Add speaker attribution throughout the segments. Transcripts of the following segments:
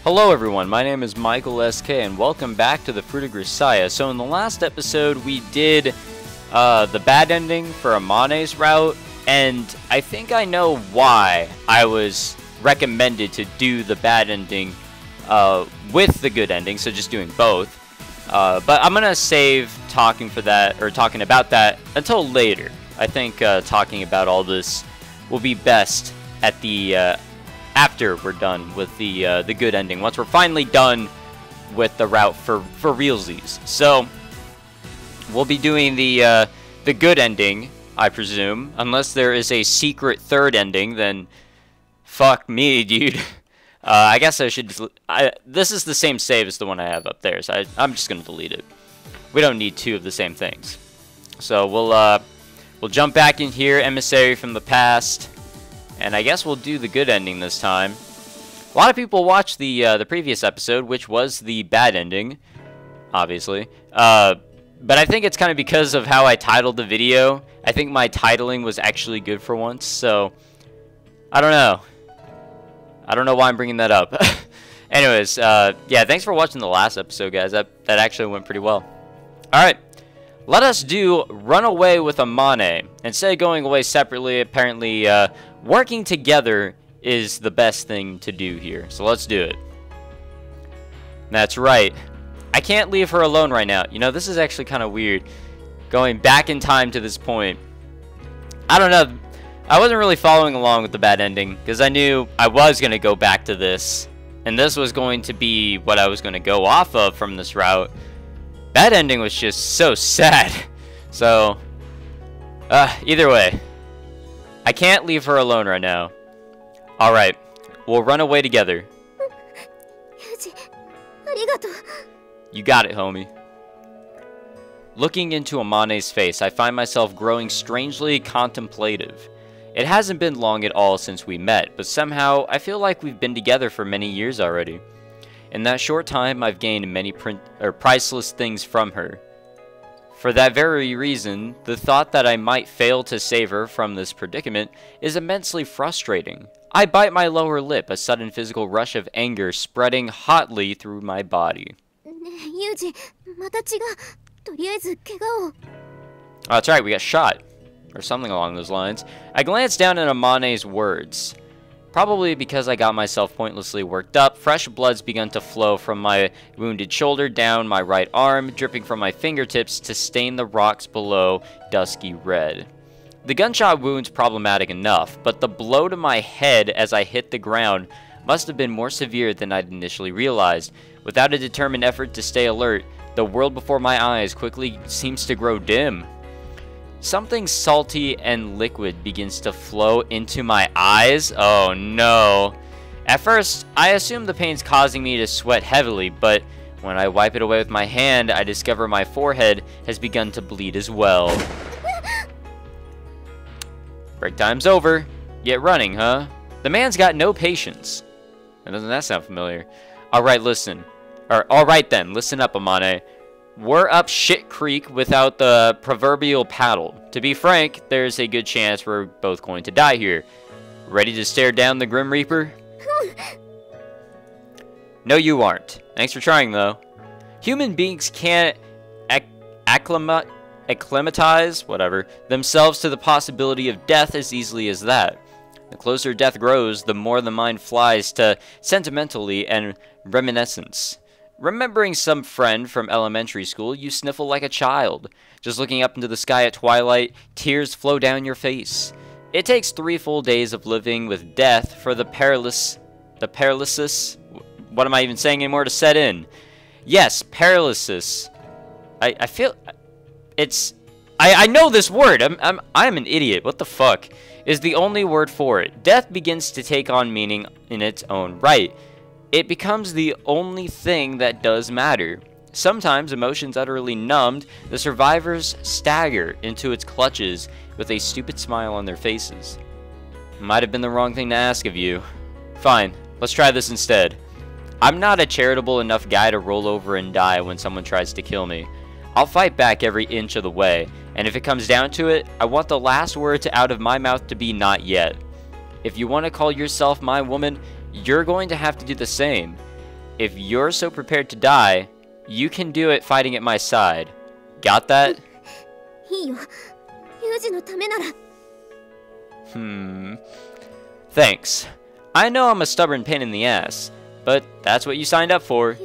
Speaker 1: Hello everyone, my name is Michael SK and welcome back to the Fruit of Grisaia. So in the last episode we did the bad ending for Amane's route, and I think I know why I was recommended to do the bad ending with the good ending, so just doing both. But I'm gonna save talking about that until later. I think talking about all this will be best at the after we're done with the good ending. Once we're finally done with the route for realsies. So we'll be doing the good ending, I presume, unless there is a secret third ending. Then fuck me, dude. I guess I should. This is the same save as the one I have up there, so I'm just gonna delete it. We don't need two of the same things. So we'll jump back in here, emissary from the past. And I guess we'll do the good ending this time. A lot of people watched the previous episode, which was the bad ending, obviously. But I think it's kind of because of how I titled the video. I think my titling was actually good for once, so I don't know. I don't know why I'm bringing that up. Anyways, yeah, thanks for watching the last episode, guys. That actually went pretty well. All right. Let us do Run Away with Amane. Instead of going away separately, apparently working together is the best thing to do here. So let's do it. That's right. I can't leave her alone right now. You know, this is actually kind of weird. Going back in time to this point. I don't know. I wasn't really following along with the bad ending because I knew I was going to go back to this. And this was going to be what I was going to go off of from this route. That ending was just so sad. So, either way, I can't leave her alone right now. Alright, we'll run away together. You got it, homie. Looking into Amane's face, I find myself growing strangely contemplative. It hasn't been long at all since we met, but somehow I feel like we've been together for many years already. In that short time, I've gained many priceless things from her. For that very reason, the thought that I might fail to save her from this predicament is immensely frustrating. I bite my lower lip, a sudden physical rush of anger spreading hotly through my body. Oh, that's right, we got shot. Or something along those lines. I glanced down at Amane's words. Probably because I got myself pointlessly worked up, fresh blood's begun to flow from my wounded shoulder down my right arm, dripping from my fingertips to stain the rocks below dusky red. The gunshot wound's problematic enough, but the blow to my head as I hit the ground must have been more severe than I'd initially realized. Without a determined effort to stay alert, the world before my eyes quickly seems to grow dim. Something salty and liquid begins to flow into my eyes. Oh no. At first, I assume the pain's causing me to sweat heavily, but when I wipe it away with my hand, I discover my forehead has begun to bleed as well. Break time's over. Get running, huh? The man's got no patience. Doesn't that sound familiar? Alright, listen. Alright then, listen up, Amane. We're up shit creek without the proverbial paddle. To be frank, there's a good chance we're both going to die here. Ready to stare down the Grim Reaper? No, you aren't. Thanks for trying, though. Human beings can't acclimatize themselves to the possibility of death as easily as that. The closer death grows, the more the mind flies to sentimentally and reminiscence. Remembering some friend from elementary school, you sniffle like a child. Just looking up into the sky at twilight, tears flow down your face. It takes 3 full days of living with death for the paralysis, what am I even saying anymore, to set in. Yes, paralysis. I feel, I know this word, I'm an idiot, what the fuck, is the only word for it. Death begins to take on meaning in its own right. It becomes the only thing that does matter. Sometimes, emotions utterly numbed, the survivors stagger into its clutches with a stupid smile on their faces. Might have been the wrong thing to ask of you. Fine, let's try this instead. I'm not a charitable enough guy to roll over and die when someone tries to kill me. I'll fight back every inch of the way, and if it comes down to it, I want the last word out of my mouth to be not yet. If you want to call yourself my woman, you're going to have to do the same. If you're so prepared to die, you can do it fighting at my side. Got that? Thanks. I know I'm a stubborn pain in the ass, but that's what you signed up for.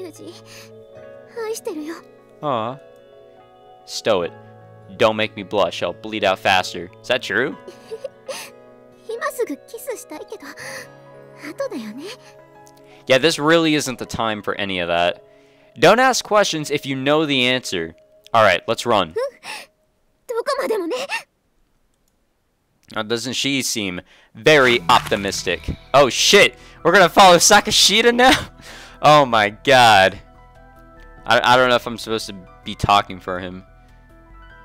Speaker 1: Aw. Stow it. Don't make me blush, I'll bleed out faster. Is that true? Yeah, this really isn't the time for any of that. Don't ask questions if you know the answer. Alright, let's run. Now, doesn't she seem very optimistic? Oh shit! We're gonna follow Sakashita now? Oh my god. I don't know if I'm supposed to be talking for him.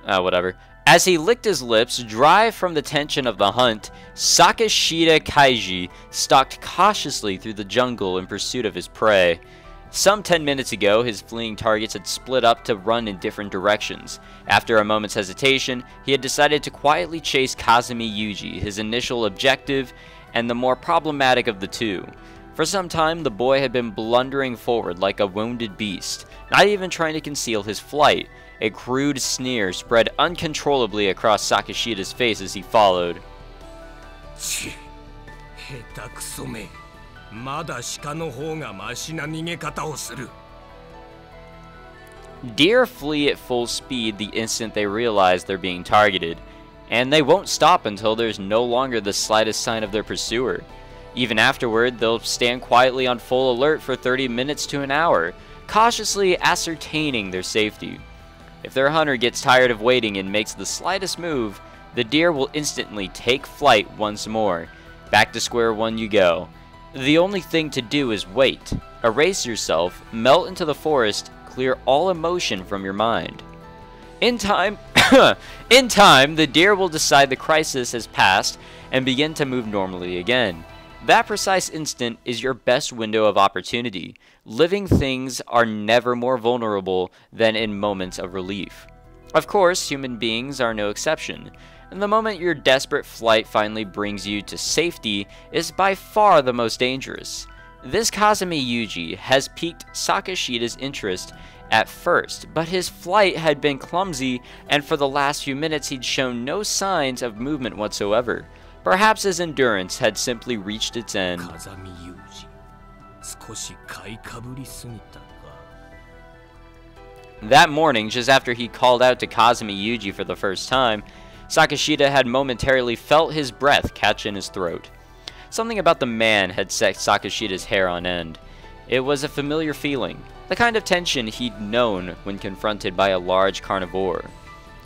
Speaker 1: Whatever. As he licked his lips, dry from the tension of the hunt, Sakashita Kaiji stalked cautiously through the jungle in pursuit of his prey. Some 10 minutes ago, his fleeing targets had split up to run in different directions. After a moment's hesitation, he had decided to quietly chase Kazami Yuuji, his initial objective, and the more problematic of the two. For some time, the boy had been blundering forward like a wounded beast, not even trying to conceal his flight. A crude sneer spread uncontrollably across Sakashita's face as he followed. Deer flee at full speed the instant they realize they're being targeted, and they won't stop until there's no longer the slightest sign of their pursuer. Even afterward, they'll stand quietly on full alert for 30 minutes to an hour, cautiously ascertaining their safety. If their hunter gets tired of waiting and makes the slightest move, the deer will instantly take flight once more. Back to square one you go. The only thing to do is wait. Erase yourself, melt into the forest, clear all emotion from your mind. In time, the deer will decide the crisis has passed and begin to move normally again. That precise instant is your best window of opportunity. Living things are never more vulnerable than in moments of relief. Of course, human beings are no exception, and the moment your desperate flight finally brings you to safety is by far the most dangerous. This Kazami Yuuji has piqued Sakashita's interest at first, but his flight had been clumsy, and for the last few minutes he'd shown no signs of movement whatsoever. Perhaps his endurance had simply reached its end. That morning, just after he called out to Kazami Yuuji for the first time, Sakashita had momentarily felt his breath catch in his throat. Something about the man had set Sakashita's hair on end. It was a familiar feeling, the kind of tension he'd known when confronted by a large carnivore.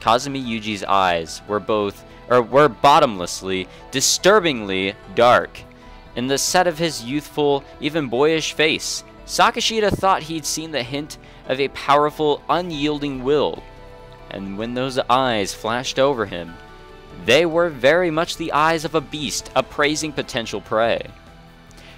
Speaker 1: Kazami Yuuji's eyes were bottomlessly, disturbingly dark. In the set of his youthful, even boyish face, Sakashita thought he'd seen the hint of a powerful, unyielding will. And when those eyes flashed over him, they were very much the eyes of a beast appraising potential prey.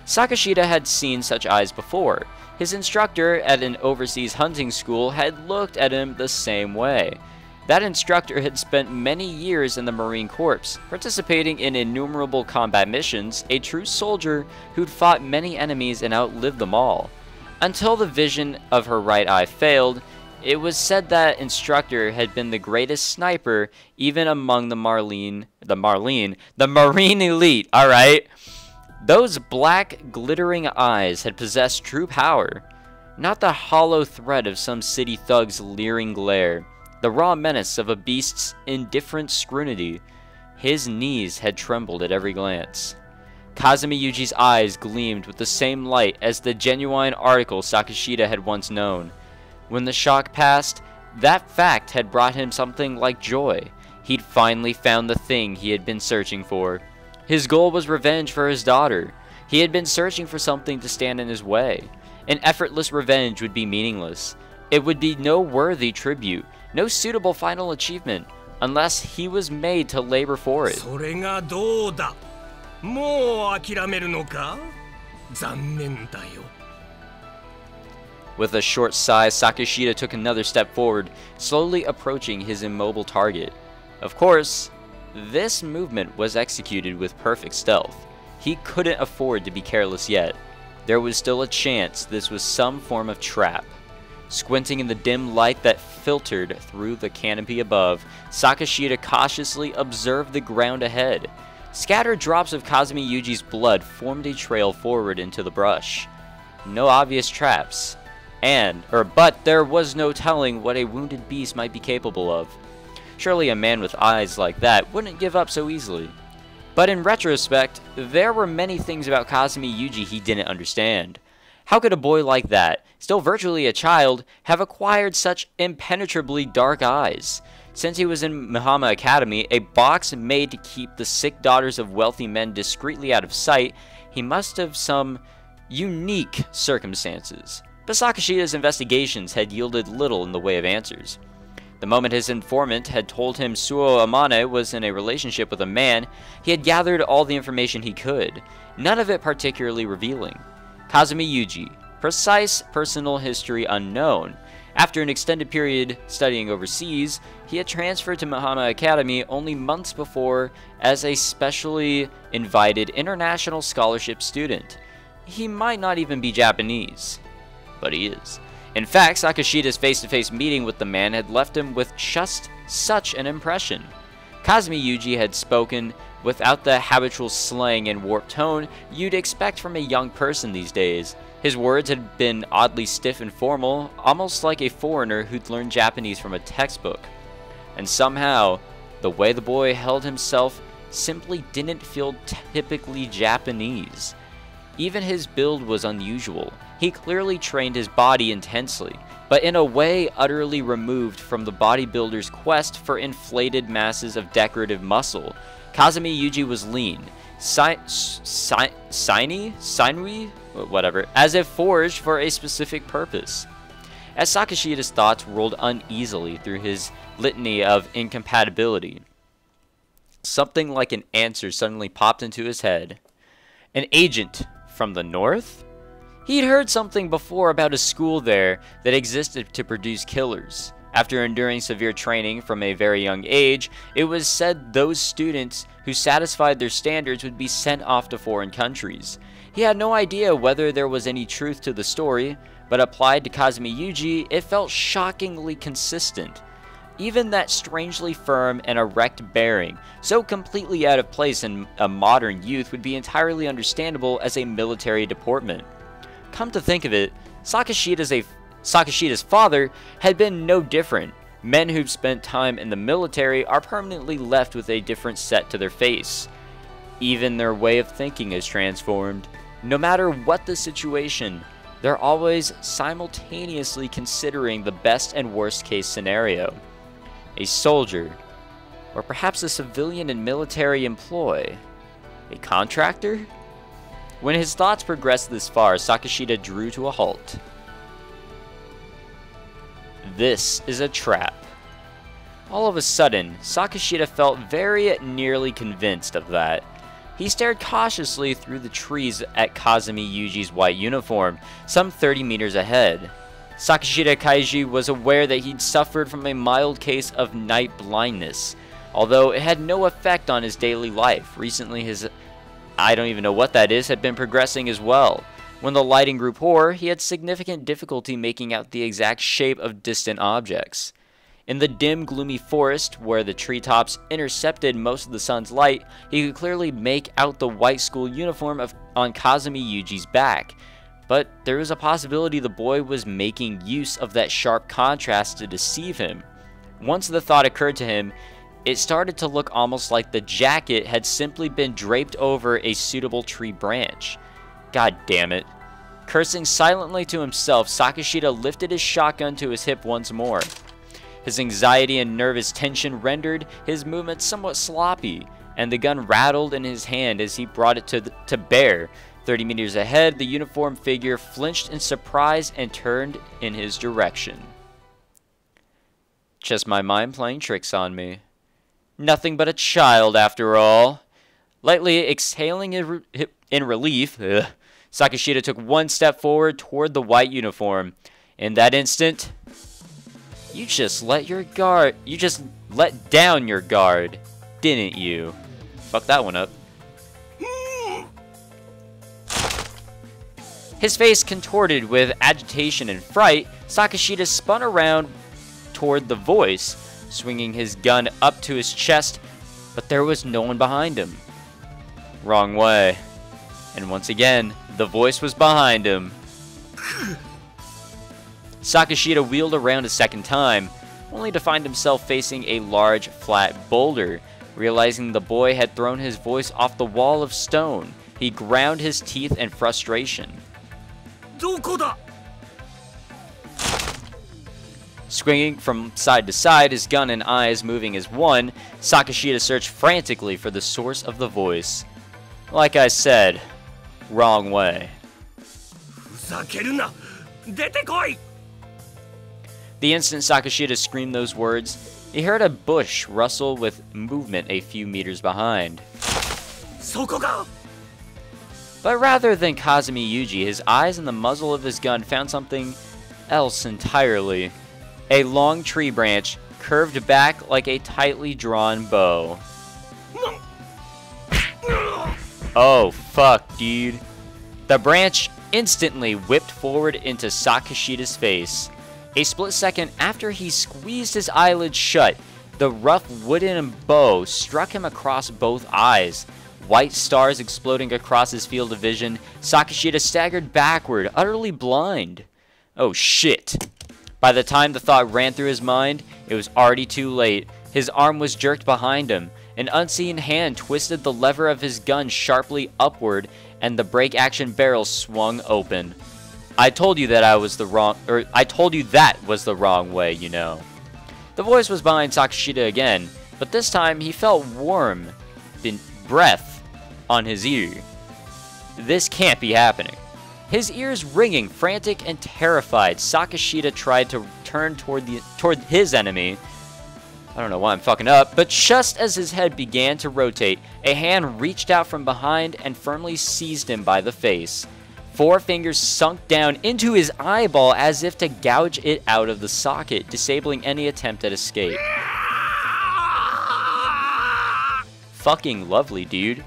Speaker 1: Sakashita had seen such eyes before. His instructor at an overseas hunting school had looked at him the same way. That instructor had spent many years in the Marine Corps, participating in innumerable combat missions, a true soldier who'd fought many enemies and outlived them all. Until the vision of her right eye failed, it was said that instructor had been the greatest sniper even among the Marine elite, alright? Those black, glittering eyes had possessed true power, not the hollow threat of some city thug's leering glare. The raw menace of a beast's indifferent scrutiny. His knees had trembled at every glance. Kazami Yuuji's eyes gleamed with the same light as the genuine article Sakashita had once known. When the shock passed, that fact had brought him something like joy. He'd finally found the thing he had been searching for. His goal was revenge for his daughter. He had been searching for something to stand in his way. An effortless revenge would be meaningless. It would be no worthy tribute, no suitable final achievement, unless he was made to labor for it. With a short sigh, Sakashita took another step forward, slowly approaching his immobile target. Of course, this movement was executed with perfect stealth. He couldn't afford to be careless yet. there was still a chance this was some form of trap. Squinting in the dim light that filtered through the canopy above, Sakashita cautiously observed the ground ahead. Scattered drops of Kazami Yuuji's blood formed a trail forward into the brush. No obvious traps. But there was no telling what a wounded beast might be capable of. Surely a man with eyes like that wouldn't give up so easily. But in retrospect, there were many things about Kazami Yuuji he didn't understand. How could a boy like that, still virtually a child, have acquired such impenetrably dark eyes? Since he was in Mihama Academy, a box made to keep the sick daughters of wealthy men discreetly out of sight, he must have some unique circumstances. But Sakashita's investigations had yielded little in the way of answers. The moment his informant had told him Suo Amane was in a relationship with a man, he had gathered all the information he could, none of it particularly revealing. Kazami Yuuji, precise personal history unknown. After an extended period studying overseas, he had transferred to Mihama Academy only months before as a specially invited international scholarship student. He might not even be Japanese, but he is. In fact, Sakashita's face-to-face meeting with the man had left him with just such an impression. Kazami Yuuji had spoken without the habitual slang and warped tone you'd expect from a young person these days. His words had been oddly stiff and formal, almost like a foreigner who'd learned Japanese from a textbook. And somehow, the way the boy held himself simply didn't feel typically Japanese. Even his build was unusual. He clearly trained his body intensely, but in a way utterly removed from the bodybuilder's quest for inflated masses of decorative muscle. Kazami Yuuji was lean, sinewy, whatever, as if forged for a specific purpose. As Sakashita's thoughts rolled uneasily through his litany of incompatibility, something like an answer suddenly popped into his head. An agent from the north? He'd heard something before about a school there that existed to produce killers. After enduring severe training from a very young age, it was said those students who satisfied their standards would be sent off to foreign countries. He had no idea whether there was any truth to the story, but applied to Kazami Yuuji, it felt shockingly consistent. Even that strangely firm and erect bearing, so completely out of place in a modern youth, would be entirely understandable as a military deportment. Come to think of it, Sakashita's father had been no different. Men who've spent time in the military are permanently left with a different set to their face. Even their way of thinking is transformed. No matter what the situation, they're always simultaneously considering the best and worst case scenario. A soldier, or perhaps a civilian in military employ. A contractor? When his thoughts progressed this far, Sakashita drew to a halt. This is a trap. All of a sudden, Sakashita felt very nearly convinced of that. He stared cautiously through the trees at Kazami Yuuji's white uniform, some 30 meters ahead. Sakashita Kaiji was aware that he'd suffered from a mild case of night blindness, although it had no effect on his daily life. Recently his I don't even know what that is, had been progressing as well. When the lighting grew poor, he had significant difficulty making out the exact shape of distant objects. In the dim, gloomy forest, where the treetops intercepted most of the sun's light, he could clearly make out the white school uniform on Kazami Yuuji's back. But there was a possibility the boy was making use of that sharp contrast to deceive him. Once the thought occurred to him, it started to look almost like the jacket had simply been draped over a suitable tree branch. God damn it. Cursing silently to himself, Sakashita lifted his shotgun to his hip once more. His anxiety and nervous tension rendered his movements somewhat sloppy, and the gun rattled in his hand as he brought it to bear. 30 meters ahead, the uniformed figure flinched in surprise and turned in his direction. Just my mind playing tricks on me. Nothing but a child, after all. Lightly exhaling in relief, Sakashita took one step forward toward the white uniform. In that instant, you just let down your guard, didn't you? Fuck that one up. His face contorted with agitation and fright, Sakashita spun around toward the voice, swinging his gun up to his chest, but there was no one behind him. Wrong way. And once again, the voice was behind him. Sakashita wheeled around a second time, only to find himself facing a large, flat boulder. Realizing the boy had thrown his voice off the wall of stone, he ground his teeth in frustration. Swinging from side to side, his gun and eyes moving as one, Sakashita searched frantically for the source of the voice. Like I said, wrong way. The instant Sakashita screamed those words, he heard a bush rustle with movement a few meters behind. But rather than Kazami Yuuji, his eyes and the muzzle of his gun found something else entirely. A long tree branch curved back like a tightly drawn bow. Oh, fuck, dude. The branch instantly whipped forward into Sakashita's face. A split second after he squeezed his eyelids shut, the rough wooden bow struck him across both eyes. White stars exploding across his field of vision, Sakashita staggered backward, utterly blind. Oh shit. By the time the thought ran through his mind, it was already too late. His arm was jerked behind him. An unseen hand twisted the lever of his gun sharply upward, and the break action barrel swung open. I told you that was the wrong way, you know. The voice was behind Sakashita again, but this time he felt warm breath on his ear. This can't be happening. His ears ringing, frantic and terrified, Sakashita tried to turn toward his enemy. I don't know why I'm fucking up, but just as his head began to rotate, a hand reached out from behind and firmly seized him by the face. 4 fingers sunk down into his eyeball as if to gouge it out of the socket, disabling any attempt at escape. Fucking lovely, dude.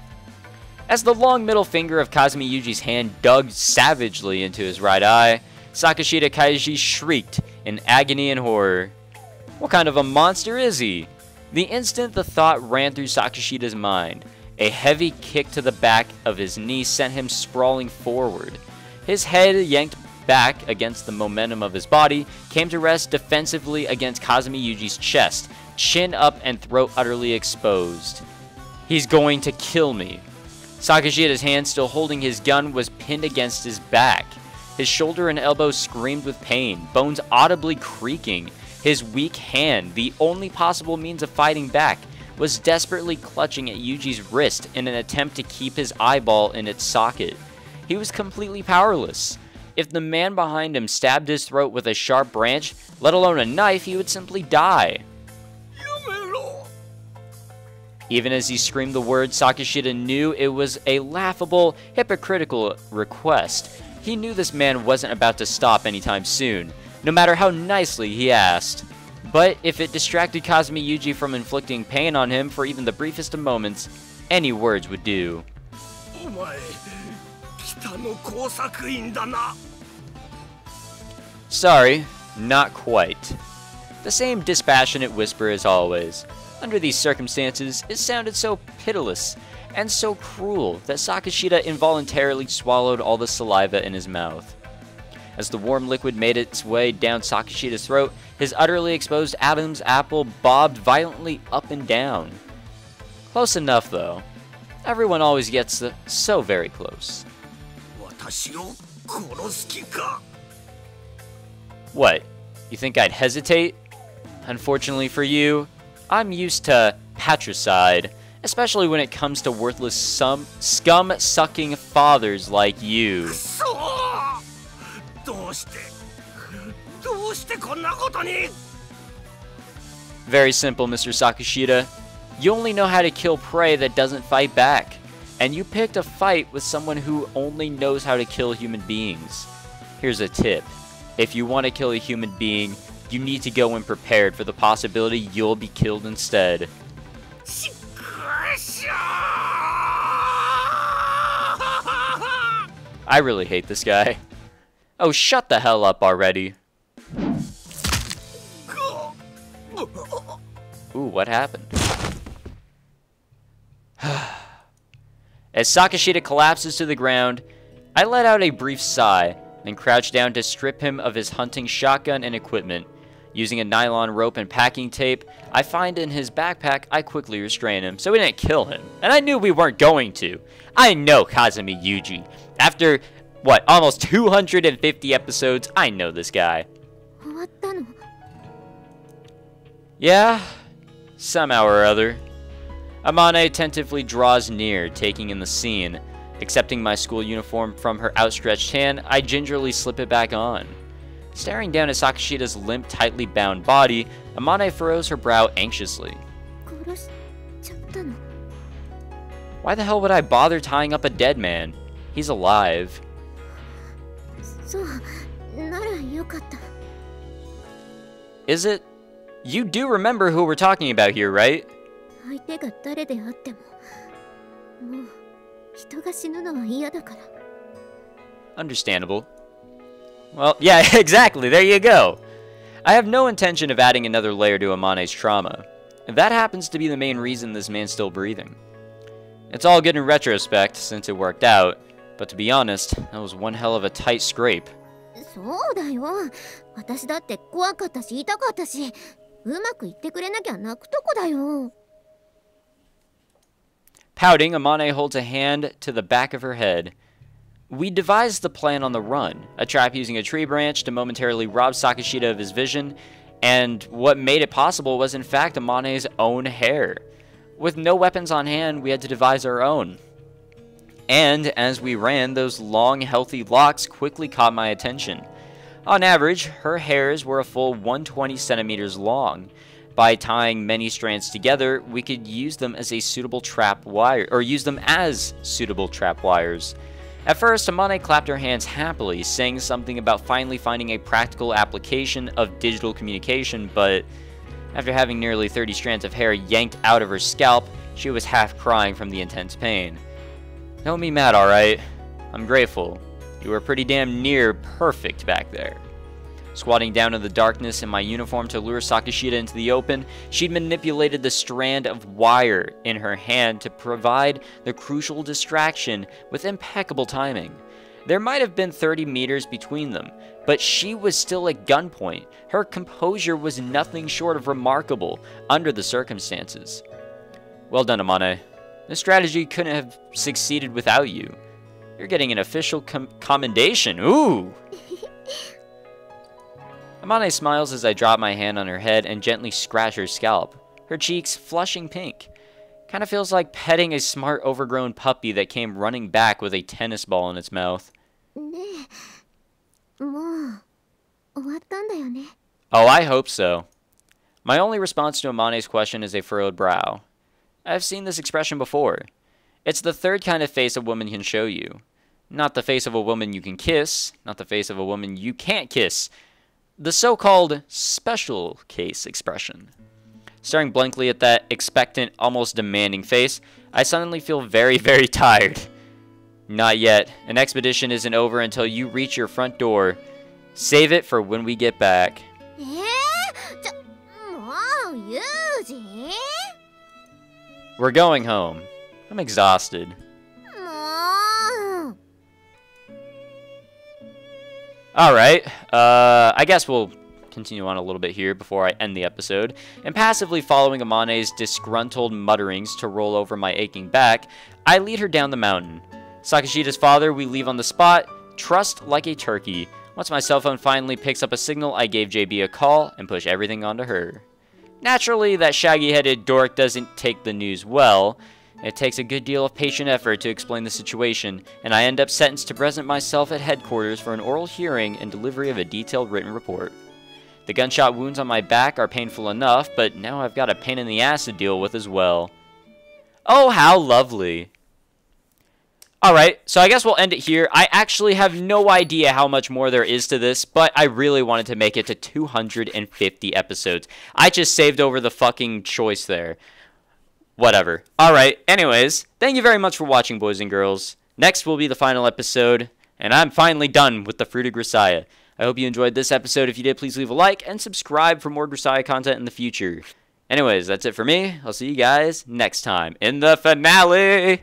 Speaker 1: As the long middle finger of Kazami Yuuji's hand dug savagely into his right eye, Sakashita Kaiji shrieked in agony and horror. What kind of a monster is he? The instant the thought ran through Sakashita's mind, a heavy kick to the back of his knee sent him sprawling forward. His head, yanked back against the momentum of his body, came to rest defensively against Kazami Yuuji's chest, chin up and throat utterly exposed. He's going to kill me. Sakashita's hand, still holding his gun, was pinned against his back. His shoulder and elbow screamed with pain, bones audibly creaking. His weak hand, the only possible means of fighting back, was desperately clutching at Yuuji's wrist in an attempt to keep his eyeball in its socket. He was completely powerless. If the man behind him stabbed his throat with a sharp branch, let alone a knife, he would simply die. Even as he screamed the word, Sakashita knew it was a laughable, hypocritical request. He knew this man wasn't about to stop anytime soon, no matter how nicely he asked. But if it distracted Kazami Yuuji from inflicting pain on him for even the briefest of moments, any words would do. Sorry, not quite. The same dispassionate whisper as always. Under these circumstances, it sounded so pitiless and so cruel that Sakashita involuntarily swallowed all the saliva in his mouth. As the warm liquid made its way down Sakashita's throat, his utterly exposed Adam's apple bobbed violently up and down. Close enough, though. Everyone always gets so very close. What? You think I'd hesitate? Unfortunately for you, I'm used to patricide, especially when it comes to worthless scum-sucking fathers like you. Very simple, Mr. Sakashita. You only know how to kill prey that doesn't fight back, and you picked a fight with someone who only knows how to kill human beings. Here's a tip. If you want to kill a human being, you need to go in prepared for the possibility you'll be killed instead. I really hate this guy. Oh, shut the hell up already. Ooh, what happened? As Sakashita collapses to the ground, I let out a brief sigh and crouch down to strip him of his hunting shotgun and equipment. Using a nylon rope and packing tape I find in his backpack, I quickly restrain him so we didn't kill him. And I knew we weren't going to. I know Kazami Yuuji. After, what, almost 250 episodes, I know this guy. Yeah, somehow or other. Amano attentively draws near, taking in the scene. Accepting my school uniform from her outstretched hand, I gingerly slip it back on. Staring down at Sakashita's limp, tightly bound body, Amano furrows her brow anxiously. Why the hell would I bother tying up a dead man? He's alive. Is it? You do remember who we're talking about here, right? Understandable. Well, yeah, exactly, there you go. I have no intention of adding another layer to Amane's trauma. That happens to be the main reason this man's still breathing. It's all good in retrospect, since it worked out, but to be honest, that was one hell of a tight scrape. Pouting, Amano holds a hand to the back of her head. We devised the plan on the run, a trap using a tree branch to momentarily rob Sakashita of his vision, and what made it possible was in fact Amane's own hair. With no weapons on hand, we had to devise our own. And as we ran, those long, healthy locks quickly caught my attention. On average, her hairs were a full 120 centimeters long. By tying many strands together, we could use them as suitable trap wires. At first, Amano clapped her hands happily, saying something about finally finding a practical application of digital communication, but after having nearly 30 strands of hair yanked out of her scalp, she was half crying from the intense pain. Don't be mad, alright? I'm grateful. You were pretty damn near perfect back there. Squatting down in the darkness in my uniform to lure Sakashita into the open, she'd manipulated the strand of wire in her hand to provide the crucial distraction with impeccable timing. There might have been 30 meters between them, but she was still at gunpoint. Her composure was nothing short of remarkable under the circumstances. Well done, Amano. This strategy couldn't have succeeded without you. You're getting an official commendation. Ooh! Amano smiles as I drop my hand on her head and gently scratch her scalp, her cheeks flushing pink. Kinda feels like petting a smart, overgrown puppy that came running back with a tennis ball in its mouth. Oh, I hope so. My only response to Amane's question is a furrowed brow. I've seen this expression before. It's the third kind of face a woman can show you. Not the face of a woman you can kiss, not the face of a woman you can't kiss. The so-called special case expression. Staring blankly at that expectant, almost demanding face, I suddenly feel very, very tired. Not yet. An expedition isn't over until you reach your front door. Save it for when we get back. We're going home. I'm exhausted. Alright, I guess we'll continue on a little bit here before I end the episode. And passively following Amane's disgruntled mutterings to roll over my aching back, I lead her down the mountain. Sakashita's father we leave on the spot, trussed like a turkey. Once my cell phone finally picks up a signal, I gave JB a call and push everything onto her. Naturally, that shaggy-headed dork doesn't take the news well. It takes a good deal of patient effort to explain the situation, and I end up sentenced to present myself at headquarters for an oral hearing and delivery of a detailed written report. The gunshot wounds on my back are painful enough, but now I've got a pain in the ass to deal with as well. Oh, how lovely. Alright, so I guess we'll end it here. I actually have no idea how much more there is to this, but I really wanted to make it to 250 episodes. I just saved over the fucking choice there. Whatever. Alright, anyways, thank you very much for watching, boys and girls. Next will be the final episode. And I'm finally done with the Fruit of Grisaia. I hope you enjoyed this episode. If you did, please leave a like and subscribe for more Grisaia content in the future. Anyways, that's it for me. I'll see you guys next time in the finale.